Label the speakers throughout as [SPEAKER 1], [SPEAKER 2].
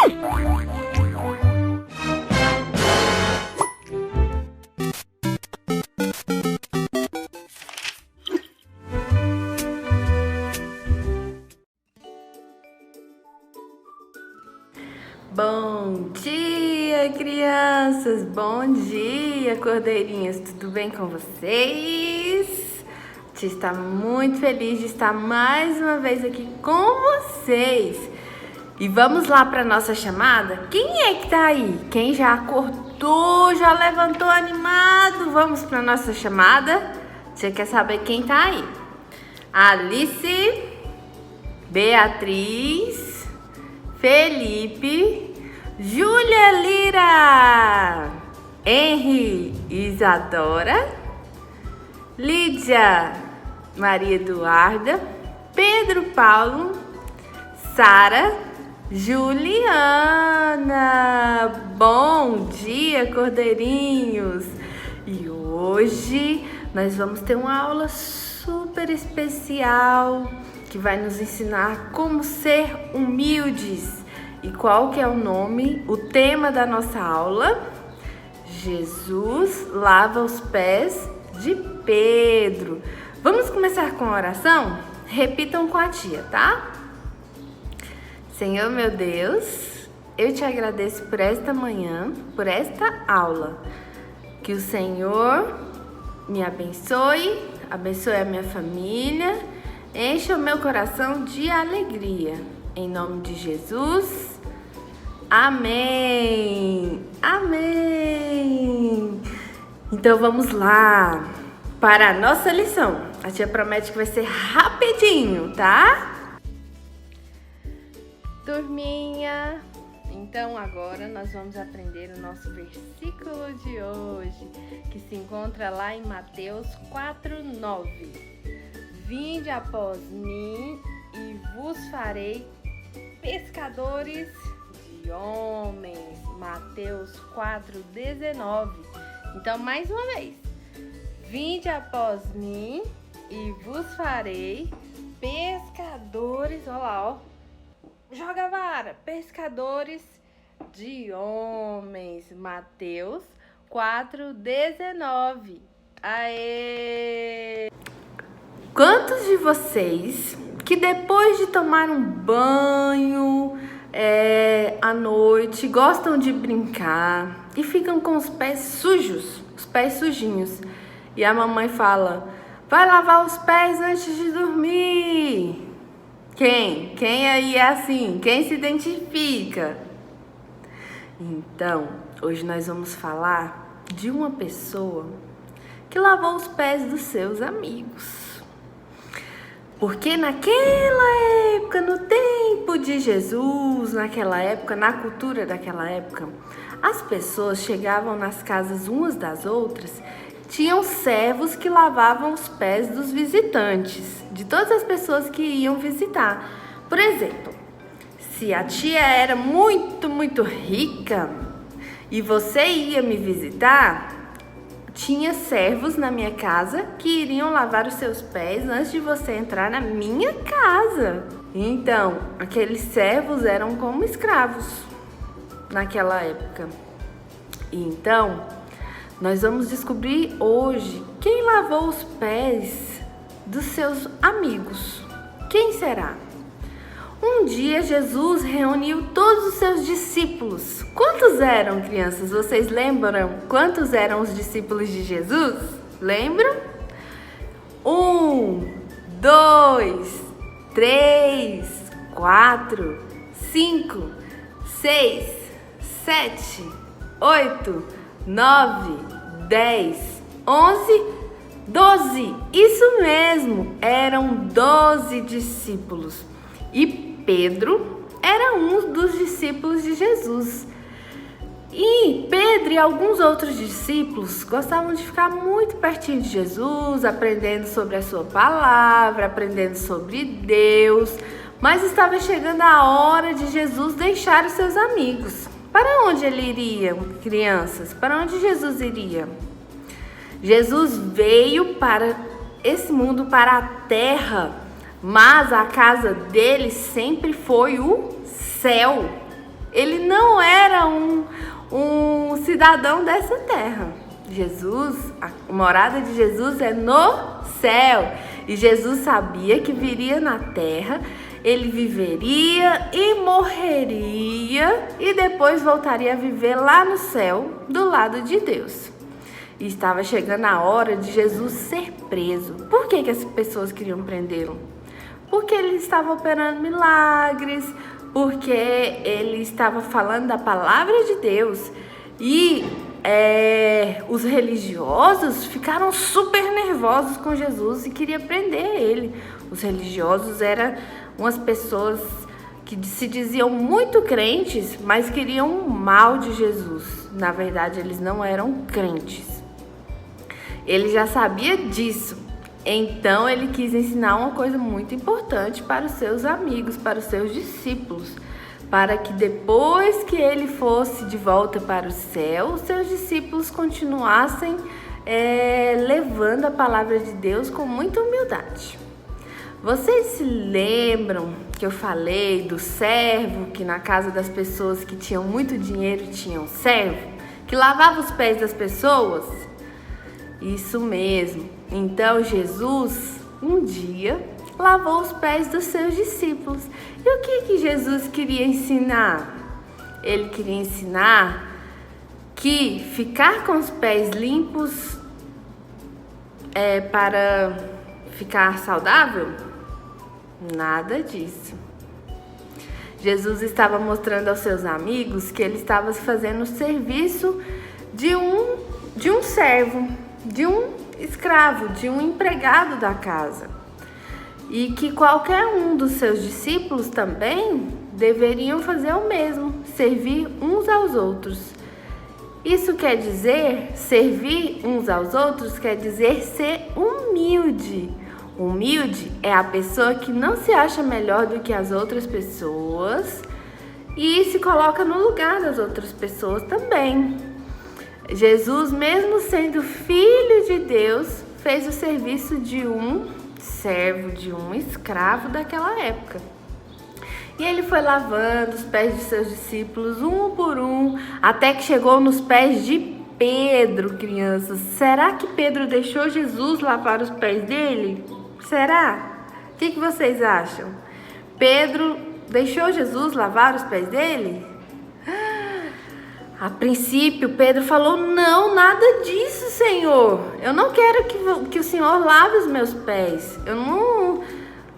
[SPEAKER 1] Bom dia, crianças! Bom dia, cordeirinhas! Tudo bem com vocês? A tia está muito feliz de estar mais uma vez aqui com vocês. E vamos lá para nossa chamada? Quem é que tá aí? Quem já acordou, já levantou animado? Vamos para nossa chamada? Você quer saber quem tá aí? Alice, Beatriz, Felipe, Júlia Lira, Henry, Isadora, Lídia, Maria Eduarda, Pedro Paulo, Sara, Juliana. Bom dia, cordeirinhos! E hoje nós vamos ter uma aula super especial que vai nos ensinar como ser humildes. E qual que é o nome, o tema da nossa aula? Jesus lava os pés de Pedro. Vamos começar com a oração? Repitam com a tia, tá? Senhor meu Deus, eu te agradeço por esta manhã, por esta aula. Que o Senhor me abençoe, abençoe a minha família, encha o meu coração de alegria. Em nome de Jesus, amém, amém. Então vamos lá para a nossa lição. A tia promete que vai ser rapidinho, tá? Turminha, então agora nós vamos aprender o nosso versículo de hoje, que se encontra lá em Mateus 4:9. Vinde após mim e vos farei pescadores de homens. Mateus 4:19. Então, mais uma vez. Vinde após mim e vos farei pescadores. Olha lá, ó. Joga a vara. Pescadores de homens. Mateus 4:19. Aê! Quantos de vocês que depois de tomar um banho à noite gostam de brincar e ficam com os pés sujos, os pés sujinhos, e a mamãe fala: vai lavar os pés antes de dormir? Quem aí é assim? Quem se identifica? Então, hoje nós vamos falar de uma pessoa que lavou os pés dos seus amigos. Porque naquela época, no tempo de Jesus, naquela época, na cultura daquela época, as pessoas chegavam nas casas umas das outras, tinham servos que lavavam os pés dos visitantes, de todas as pessoas que iam visitar. Por exemplo, se a tia era muito rica e você ia me visitar, tinha servos na minha casa que iriam lavar os seus pés antes de você entrar na minha casa. Então, aqueles servos eram como escravos naquela época. Então, nós vamos descobrir hoje quem lavou os pés dos seus amigos. Quem será? Um dia Jesus reuniu todos os seus discípulos. Quantos eram, crianças? Vocês lembram quantos eram os discípulos de Jesus? Lembram? 1, 2, 3, 4, 5, 6, 7, 8, 9, 10, 11, 12. Isso mesmo, eram 12 discípulos. E Pedro era um dos discípulos de Jesus. E Pedro e alguns outros discípulos gostavam de ficar muito pertinho de Jesus, aprendendo sobre a sua palavra, aprendendo sobre Deus. Mas estava chegando a hora de Jesus deixar os seus amigos. Para onde ele iria, crianças? Para onde Jesus iria? Jesus veio para esse mundo, para a terra, mas a casa dele sempre foi o céu. Ele não era um cidadão dessa terra. Jesus, a morada de Jesus é no céu. E Jesus sabia que viria na terra, ele viveria e morreria e depois voltaria a viver lá no céu, do lado de Deus. E estava chegando a hora de Jesus ser preso. Por que as pessoas queriam prendê-lo? Porque ele estava operando milagres, porque ele estava falando da palavra de Deus. E os religiosos ficaram super nervosos com Jesus e queriam prender ele. Os religiosos eram umas pessoas que se diziam muito crentes, mas queriam o mal de Jesus. Na verdade, eles não eram crentes. Ele já sabia disso. Então, ele quis ensinar uma coisa muito importante para os seus amigos, para os seus discípulos, para que depois que ele fosse de volta para o céu, os seus discípulos continuassem levando a palavra de Deus com muita humildade. Vocês se lembram que eu falei do servo, que na casa das pessoas que tinham muito dinheiro tinha um servo, que lavava os pés das pessoas? Isso mesmo. Então Jesus, um dia, lavou os pés dos seus discípulos. E o que Jesus queria ensinar? Ele queria ensinar que ficar com os pés limpos para ficar saudável? Nada disso. Jesus estava mostrando aos seus amigos que ele estava fazendo o serviço de um servo, de um escravo, de um empregado da casa. E que qualquer um dos seus discípulos também deveriam fazer o mesmo, servir uns aos outros. Isso quer dizer, servir uns aos outros quer dizer ser humilde. Humilde é a pessoa que não se acha melhor do que as outras pessoas e se coloca no lugar das outras pessoas também. Jesus, mesmo sendo filho de Deus, fez o serviço de um servo, de um escravo daquela época. E ele foi lavando os pés de seus discípulos um por um, até que chegou nos pés de Pedro, crianças. Será que Pedro deixou Jesus lavar os pés dele? Será? O que vocês acham? Pedro deixou Jesus lavar os pés dele? A princípio, Pedro falou: não, nada disso, Senhor. Eu não quero que o Senhor lave os meus pés.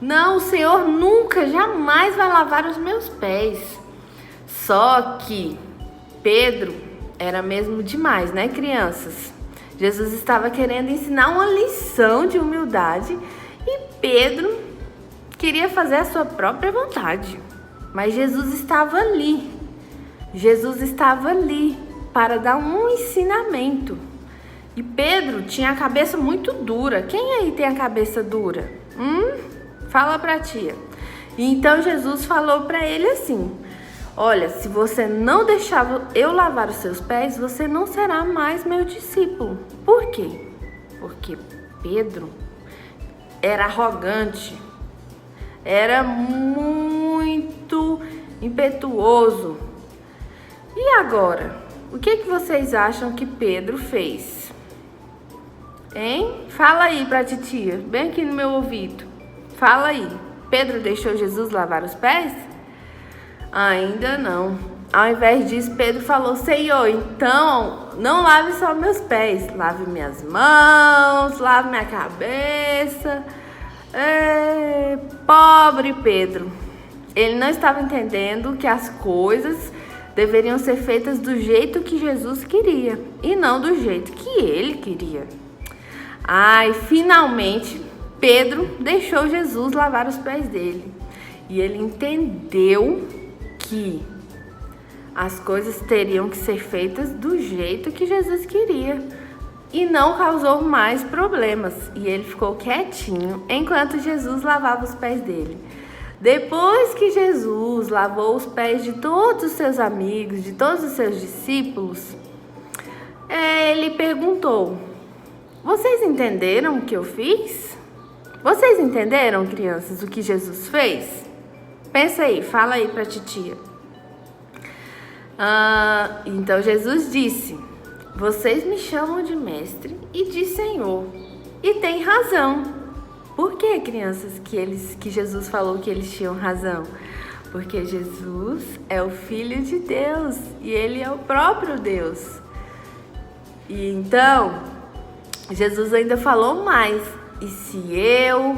[SPEAKER 1] Não, o Senhor nunca, jamais vai lavar os meus pés. Só que Pedro era mesmo demais, né, crianças? Jesus estava querendo ensinar uma lição de humildade e Pedro queria fazer a sua própria vontade. Mas Jesus estava ali. Jesus estava ali para dar um ensinamento. E Pedro tinha a cabeça muito dura. Quem aí tem a cabeça dura? Fala pra tia. E então Jesus falou para ele assim: olha, se você não deixar eu lavar os seus pés, você não será mais meu discípulo. Por quê? Porque Pedro era arrogante, era muito impetuoso. E agora, o que vocês acham que Pedro fez? Hein? Fala aí pra titia, bem aqui no meu ouvido. Fala aí. Pedro deixou Jesus lavar os pés? Ainda não. Ao invés disso, Pedro falou: Senhor, então não lave só meus pés, lave minhas mãos, lave minha cabeça. Pobre Pedro. Ele não estava entendendo que as coisas deveriam ser feitas do jeito que Jesus queria e não do jeito que ele queria. Finalmente Pedro deixou Jesus lavar os pés dele e ele entendeu que as coisas teriam que ser feitas do jeito que Jesus queria e não causou mais problemas. E ele ficou quietinho enquanto Jesus lavava os pés dele. Depois que Jesus lavou os pés de todos os seus amigos, de todos os seus discípulos, ele perguntou: vocês entenderam o que eu fiz? Vocês entenderam, crianças, o que Jesus fez? Pensa aí, fala aí pra titia. Então Jesus disse: vocês me chamam de mestre e de Senhor, e tem razão. Por que, crianças, que Jesus falou que eles tinham razão? Porque Jesus é o Filho de Deus e Ele é o próprio Deus. E então, Jesus ainda falou mais: e se eu,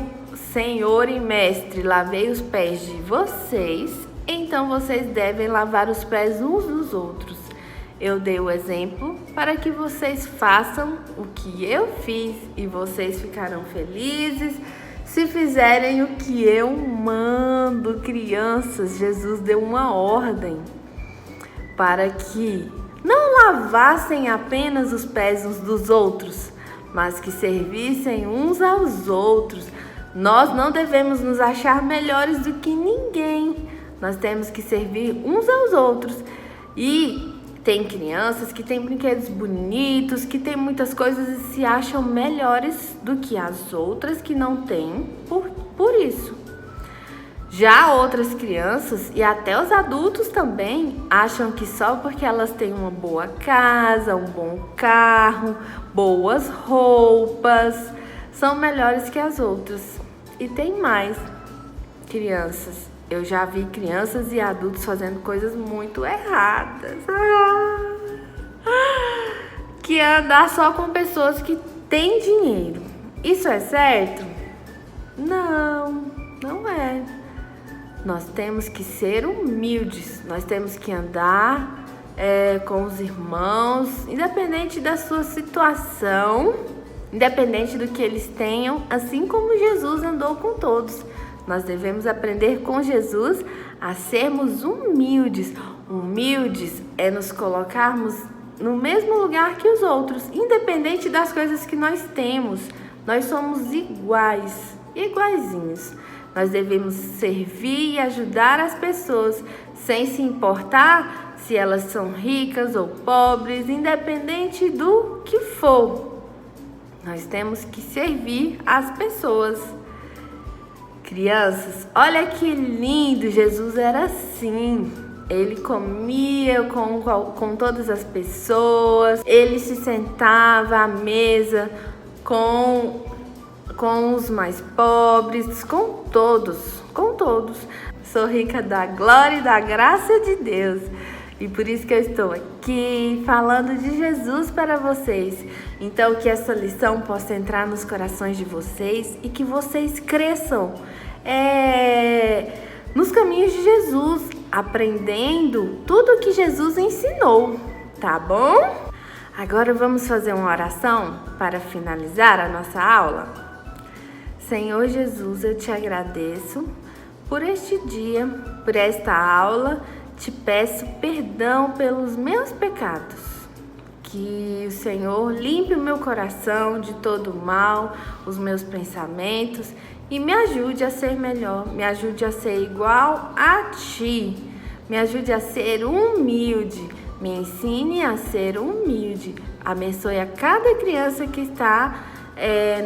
[SPEAKER 1] Senhor e Mestre, lavei os pés de vocês, então vocês devem lavar os pés uns dos outros. Eu dei o exemplo para que vocês façam o que eu fiz e vocês ficarão felizes se fizerem o que eu mando. Crianças, Jesus deu uma ordem para que não lavassem apenas os pés uns dos outros, mas que servissem uns aos outros. Nós não devemos nos achar melhores do que ninguém. Nós temos que servir uns aos outros. E tem crianças que têm brinquedos bonitos, que têm muitas coisas e se acham melhores do que as outras que não têm por isso. Já outras crianças e até os adultos também acham que só porque elas têm uma boa casa, um bom carro, boas roupas, são melhores que as outras. E tem mais, crianças. Eu já vi crianças e adultos fazendo coisas muito erradas. Que é andar só com pessoas que têm dinheiro. Isso é certo? Não, não é. Nós temos que ser humildes. Nós temos que andar com os irmãos, independente da sua situação, independente do que eles tenham, assim como Jesus andou com todos. Nós devemos aprender com Jesus a sermos humildes. Humildes é nos colocarmos no mesmo lugar que os outros, independente das coisas que nós temos. Nós somos iguais, iguaizinhos. Nós devemos servir e ajudar as pessoas, sem se importar se elas são ricas ou pobres, independente do que for. Nós temos que servir as pessoas. Crianças, olha que lindo, Jesus era assim. Ele comia com todas as pessoas, ele se sentava à mesa com os mais pobres, com todos. Sou rica da glória e da graça de Deus. E por isso que eu estou aqui falando de Jesus para vocês. Então, que essa lição possa entrar nos corações de vocês e que vocês cresçam nos caminhos de Jesus, aprendendo tudo o que Jesus ensinou, tá bom? Agora vamos fazer uma oração para finalizar a nossa aula. Senhor Jesus, eu te agradeço por este dia, por esta aula. Te peço perdão pelos meus pecados. Que o Senhor limpe o meu coração de todo mal, os meus pensamentos, e me ajude a ser melhor, me ajude a ser igual a Ti, me ajude a ser humilde, me ensine a ser humilde. Abençoe a cada criança que está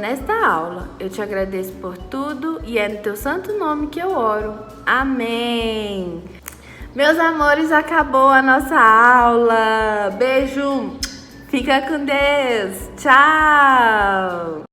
[SPEAKER 1] nesta aula. Eu te agradeço por tudo e é no Teu santo nome que eu oro. Amém. Meus amores, acabou a nossa aula. Beijo, fica com Deus. Tchau.